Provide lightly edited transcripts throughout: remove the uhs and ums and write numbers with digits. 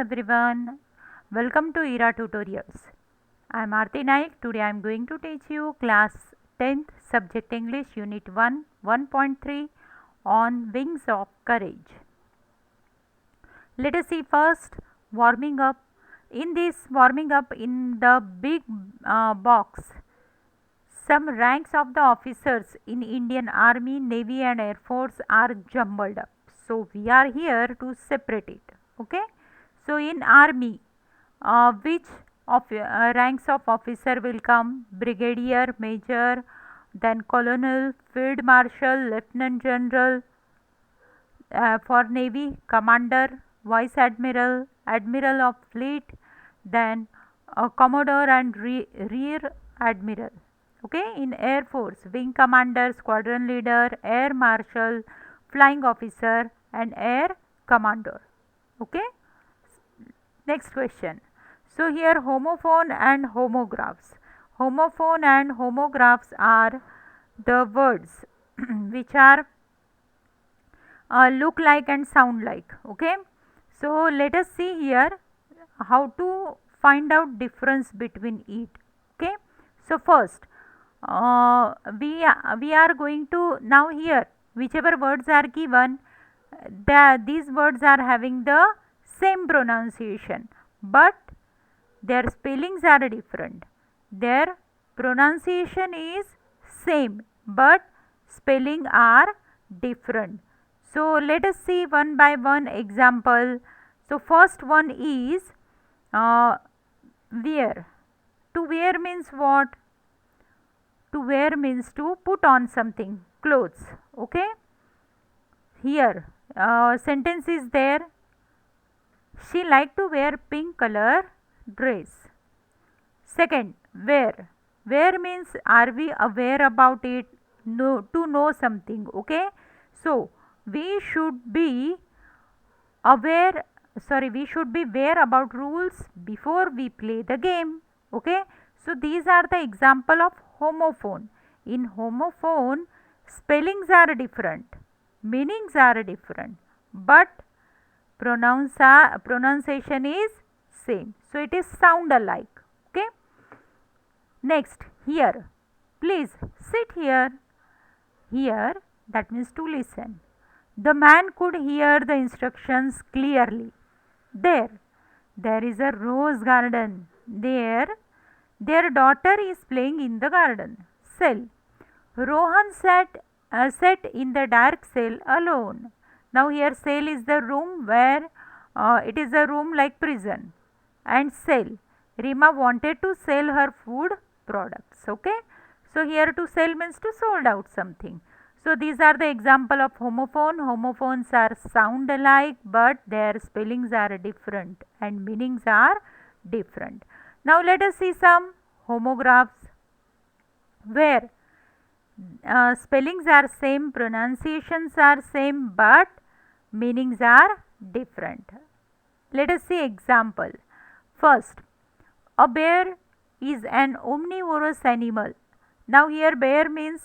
Everyone, welcome to ERA Tutorials. I am Aarti Naik. Today I am going to teach you class 10th subject English unit 1 1.3 on wings of courage. Let us see first warming up. In this warming up in the big box, some ranks of the officers in Indian Army, Navy and Air Force are jumbled up. So we are here to separate it. Okay. So in army, which of ranks of officer will come? Brigadier, major, then colonel, field marshal, lieutenant general. For navy, commander, vice admiral, admiral of fleet, then commodore and rear admiral. Okay. In air force, wing commander, squadron leader, air marshal, flying officer and air commander. Okay. Next question. So here homophone and homographs. Homophone and homographs are the words which are look like and sound like. Okay. So let us see here how to find out difference between it. Okay. So first we are going to now here whichever words are given, these words are having the same pronunciation, but their spellings are different. Their pronunciation is same, but spelling are different. So let us see one by one example. So first one is wear. To wear means what? To wear means to put on something, clothes. Okay. Here sentence is there. She liked to wear pink color dress. Second, wear. Wear means are we aware about it? No, to know something. Okay. So we should be aware, we should be aware about rules before we play the game. Okay. So these are the example of homophone. In homophone, spellings are different, meanings are different, but pronunciation is same. So it is sound alike. Okay. Next, here, please sit here. Here, that means to listen. The man could hear the instructions clearly. There is a rose garden. Their daughter is playing in the garden. Cell. Rohan sat in the dark cell alone. Now here cell is the room where it is a room like prison, and sell. Rima wanted to sell her food products. Okay. So here to sell means to sold out something. So these are the example of homophone. Homophones are sound alike, but their spellings are different and meanings are different. Now let us see some homographs where spellings are same, pronunciations are same, but meanings are different. Let us see example. First, a bear is an omnivorous animal. Now here bear means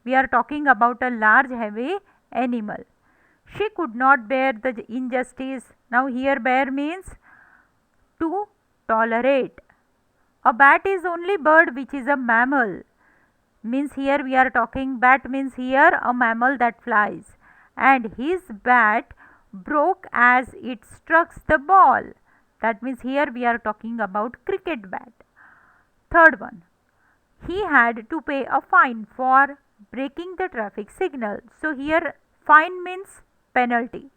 we are talking about a large heavy animal. She could not bear the injustice. Now here bear means to tolerate. A bat is only bird which is a mammal. Means here we are talking, bat means here a mammal that flies, and his bat broke as it struck the ball. That means here we are talking about cricket bat. Third one, he had to pay a fine for breaking the traffic signal. So here fine means penalty.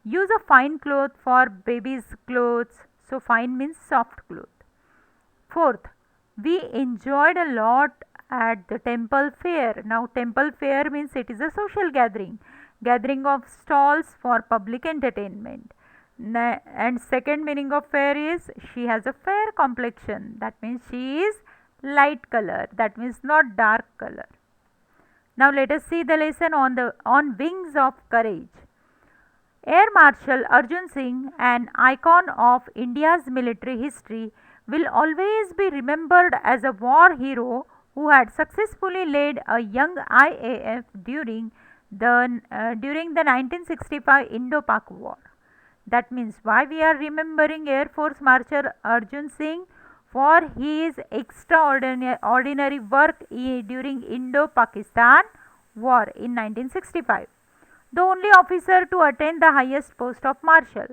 Use a fine cloth for baby's clothes. So fine means soft cloth. Fourth, we enjoyed a lot at the temple fair. Now temple fair means it is a social gathering of stalls for public entertainment. And second meaning of fair is she has a fair complexion. That means she is light color. That means not dark color. Now let us see the lesson on wings of courage. Air Marshal Arjun Singh, an icon of India's military history, will always be remembered as a war hero who had successfully led a young IAF during the 1965 Indo-Pak War. That means why we are remembering Air Force Marshal Arjun Singh? For his extraordinary work during Indo-Pakistan War in 1965. The only officer to attain the highest post of Marshal.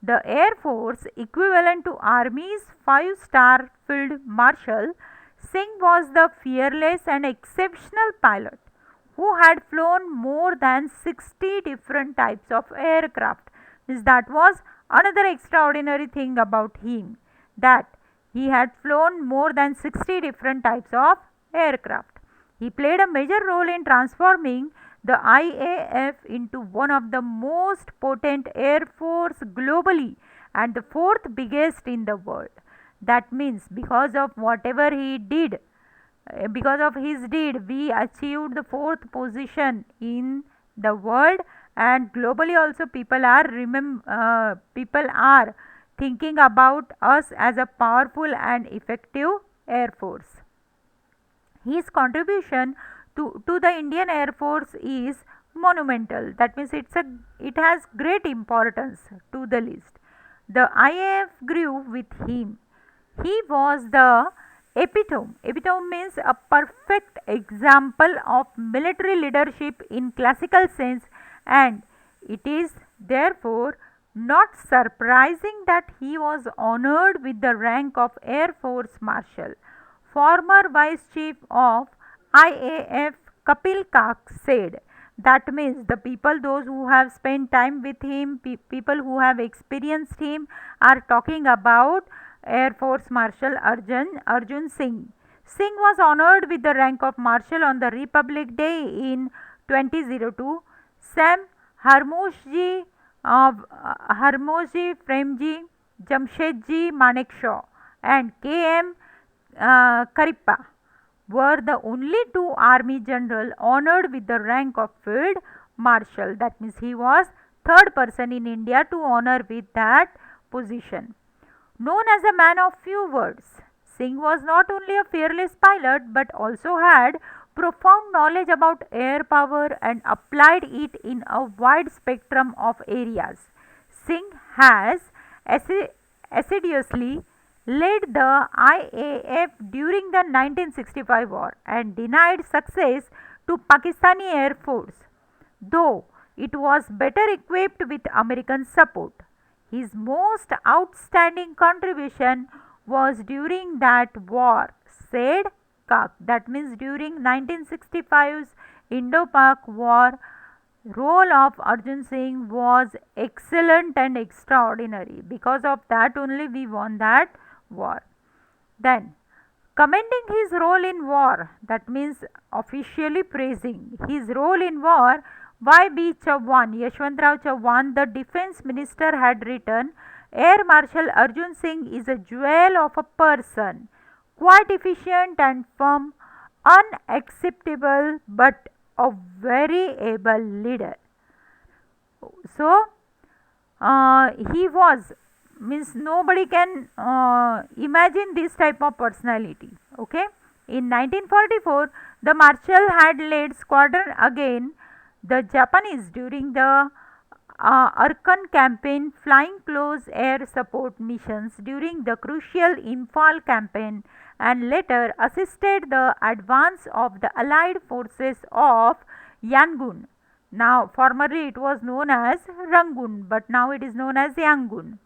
The Air Force, equivalent to Army's 5-star Field Marshal, Singh was the fearless and exceptional pilot who had flown more than 60 different types of aircraft. That was another extraordinary thing about him, that he had flown more than 60 different types of aircraft. He played a major role in transforming the IAF into one of the most potent air force globally and the fourth biggest in the world. That means because of whatever he did, because of his deed, we achieved the fourth position in the world, and globally also people are thinking about us as a powerful and effective air force. His contribution to the Indian Air Force is monumental. That means it has great importance to the list. The IAF grew with him. He was the epitome. Epitome means a perfect example of military leadership in classical sense, and it is therefore not surprising that he was honored with the rank of Air Force Marshal. Former Vice Chief of IAF Kapil Kak said, that means the people, those who have spent time with him, people who have experienced him, are talking about Air Force Marshal Arjun Singh. Singh was honored with the rank of Marshal on the Republic Day in 2002. Sam Harmozji Premji, Jamshedji Manekshaw and K.M. Karippa were the only two army general honored with the rank of Field Marshal. That means he was third person in India to honor with that position. Known as a man of few words, Singh was not only a fearless pilot but also had profound knowledge about air power and applied it in a wide spectrum of areas. Singh has assiduously led the IAF during the 1965 war and denied success to Pakistani Air Force, though it was better equipped with American support. His most outstanding contribution was during that war, said Kak. That means during 1965's Indo-Pak war, role of Arjun Singh was excellent and extraordinary. Because of that only we won that war. Then, commending his role in war, that means officially praising his role in war, Y.B. Chauhan, Yashwantrao Chauhan, the defense minister, had written, Air Marshal Arjun Singh is a jewel of a person, quite efficient and firm, unacceptable but a very able leader. So, he was, means nobody can imagine this type of personality. Okay. In 1944, the Marshal had led squadron again the Japanese during the Arakan campaign, flying close air support missions during the crucial Imphal campaign, and later assisted the advance of the Allied forces of Yangon. Now, formerly it was known as Rangoon, but now it is known as Yangon.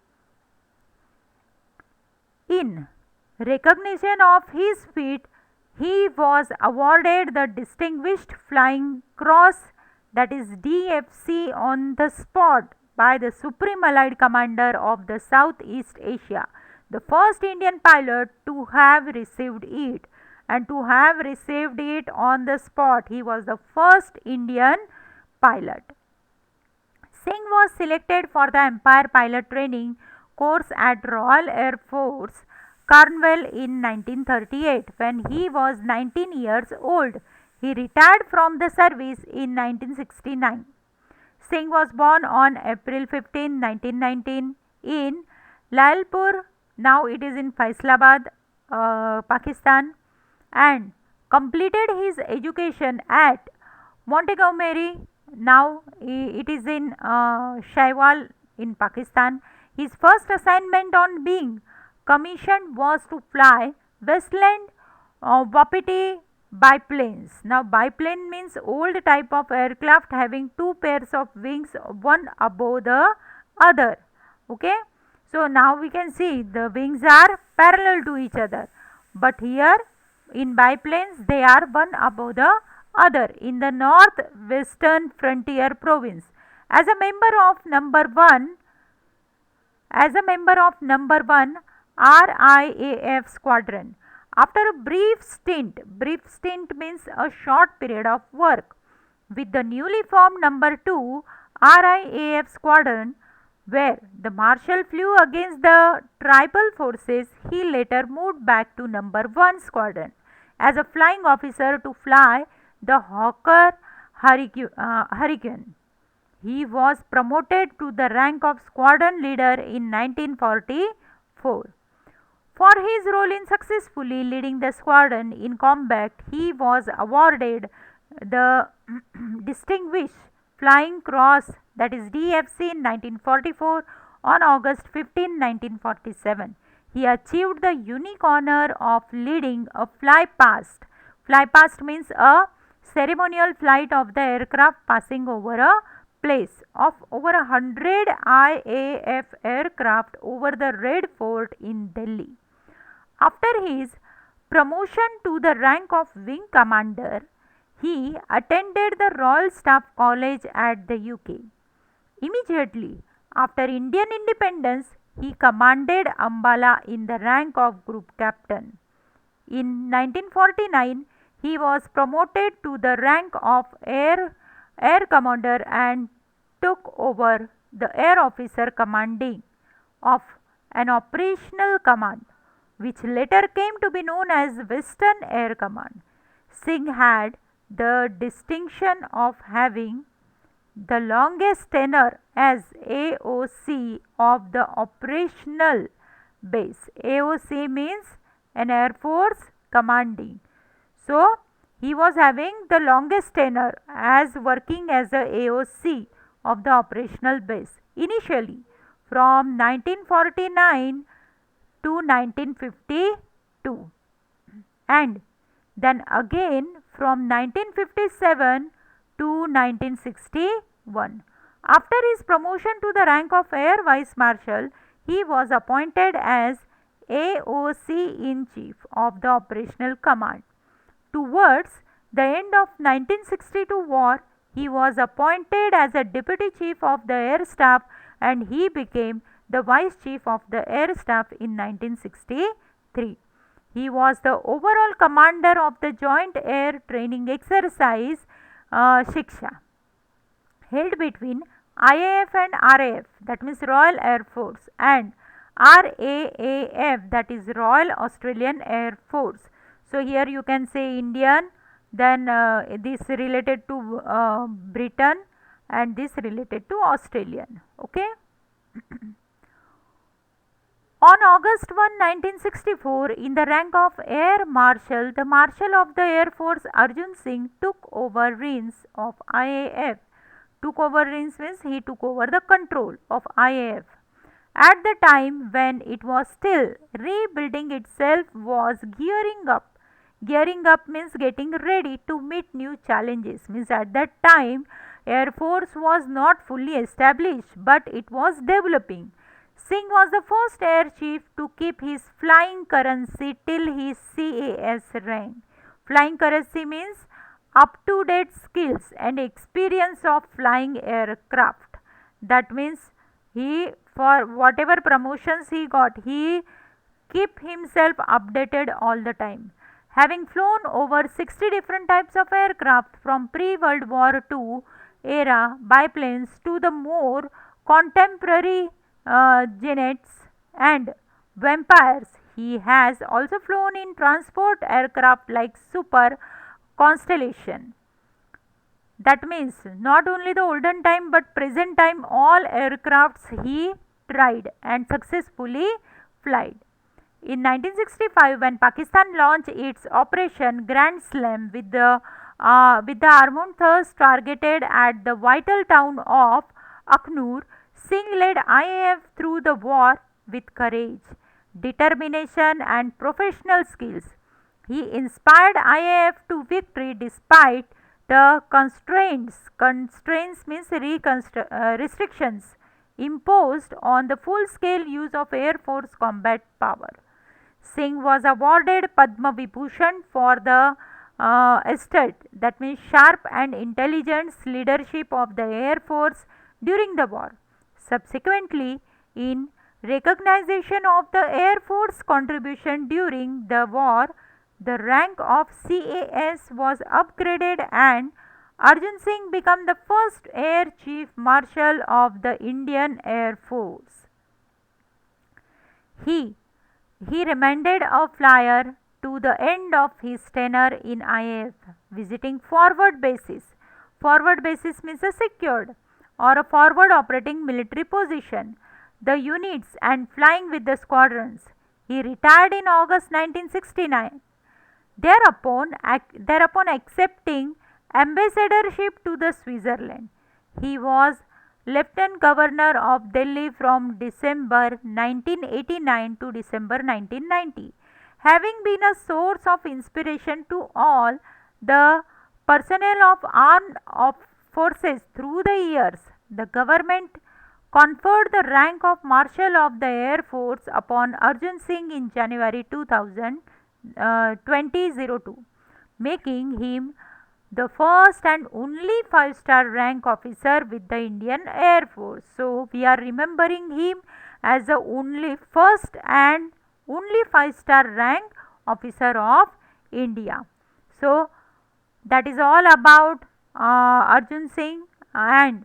In recognition of his feat, he was awarded the Distinguished Flying Cross, that is DFC, on the spot by the Supreme Allied Commander of the Southeast Asia, the first Indian pilot to have received it, and to have received it on the spot. He was the first Indian pilot. Singh was selected for the Empire Pilot Training course at Royal Air Force, Cornwall in 1938 when he was 19 years old. He retired from the service in 1969. Singh was born on April 15, 1919 in Lalpur, now it is in Faisalabad, Pakistan, and completed his education at Montgomery, now it is in Shaiwal in Pakistan. His first assignment on being commissioned was to fly Westland Wapiti biplanes. Now biplane means old type of aircraft having two pairs of wings, one above the other. Okay. So now we can see the wings are parallel to each other, but here in biplanes they are one above the other in the northwestern frontier province. As a member of number 1 RIAF squadron. After a brief stint means a short period of work with the newly formed number 2 RIAF squadron, where the marshal flew against the tribal forces, he later moved back to number 1 squadron as a flying officer to fly the Hawker Hurricane. He was promoted to the rank of squadron leader in 1944. For his role in successfully leading the squadron in combat, he was awarded the Distinguished Flying Cross, that is DFC, in 1944 on August 15, 1947. He achieved the unique honor of leading a fly past. Fly past means a ceremonial flight of the aircraft passing over a place of over 100 IAF aircraft over the Red Fort in Delhi. After his promotion to the rank of wing commander, he attended the Royal Staff College at the UK. Immediately after Indian independence, he commanded Ambala in the rank of group captain. In 1949, he was promoted to the rank of air commander and took over the air officer commanding of an operational command, which later came to be known as Western Air Command. Singh had the distinction of having the longest tenure as AOC of the operational base. AOC means an Air Force commanding. So, he was having the longest tenure as working as a AOC of the operational base. Initially, from 1949 to 1952, and then again from 1957 to 1961. After his promotion to the rank of Air Vice Marshal, he was appointed as AOC in Chief of the Operational Command. Towards the end of 1962 war, he was appointed as a Deputy Chief of the Air Staff and he became the Vice Chief of the Air Staff in 1963. He was the overall commander of the Joint Air Training Exercise Shiksha, held between IAF and RAF, that means Royal Air Force, and RAAF, that is Royal Australian Air Force. So here you can say Indian, then this related to Britain and this related to Australian. Okay. On August 1, 1964, in the rank of Air Marshal, the Marshal of the Air Force Arjun Singh took over reins of IAF. Took over reins means he took over the control of IAF. At the time when it was still rebuilding itself, was gearing up. Gearing up means getting ready to meet new challenges. Means at that time Air Force was not fully established but it was developing. Singh was the first air chief to keep his flying currency till his CAS rank. Flying currency means up to date skills and experience of flying aircraft. That means he, for whatever promotions he got, he keep himself updated all the time. Having flown over 60 different types of aircraft from pre-World War II era biplanes to the more contemporary Genets and Vampires, he has also flown in transport aircraft like Super Constellation. That means not only the olden time but present time all aircrafts he tried and successfully flied. In 1965, when Pakistan launched its Operation Grand Slam with the armament thrust targeted at the vital town of Akhnur, Singh led IAF through the war with courage, determination, and professional skills. He inspired IAF to victory despite the constraints means restrictions imposed on the full scale use of Air Force combat power. Singh was awarded Padma Vibhushan for the astute, that means sharp and intelligent leadership of the Air Force during the war. Subsequently, in recognition of the Air Force contribution during the war, the rank of CAS was upgraded and Arjun Singh became the first Air Chief Marshal of the Indian Air Force. He remained a flyer to the end of his tenure in IAF, visiting forward bases. Forward bases means a secured or a forward operating military position, the units and flying with the squadrons. He retired in August 1969. Thereupon accepting ambassadorship to the Switzerland. He was Lieutenant Governor of Delhi from December 1989 to December 1990. Having been a source of inspiration to all the personnel of armed forces through the years, the government conferred the rank of Marshal of the Air Force upon Arjun Singh in January 2002, making him the first and only 5-star rank officer with the Indian Air Force. So, we are remembering him as the only first and only 5-star rank officer of India. So, that is all about Arjun Singh, and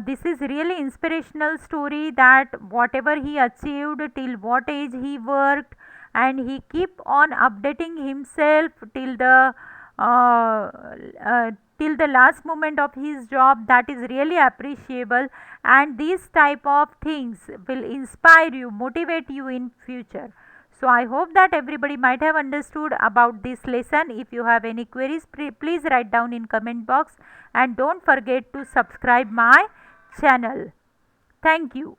this is really inspirational story that whatever he achieved, till what age he worked, and he keep on updating himself till the last moment of his job. That is really appreciable, and these type of things will inspire you, motivate you in future. So I hope that everybody might have understood about this lesson. If you have any queries, please write down in comment box, and don't forget to subscribe my channel. Thank you.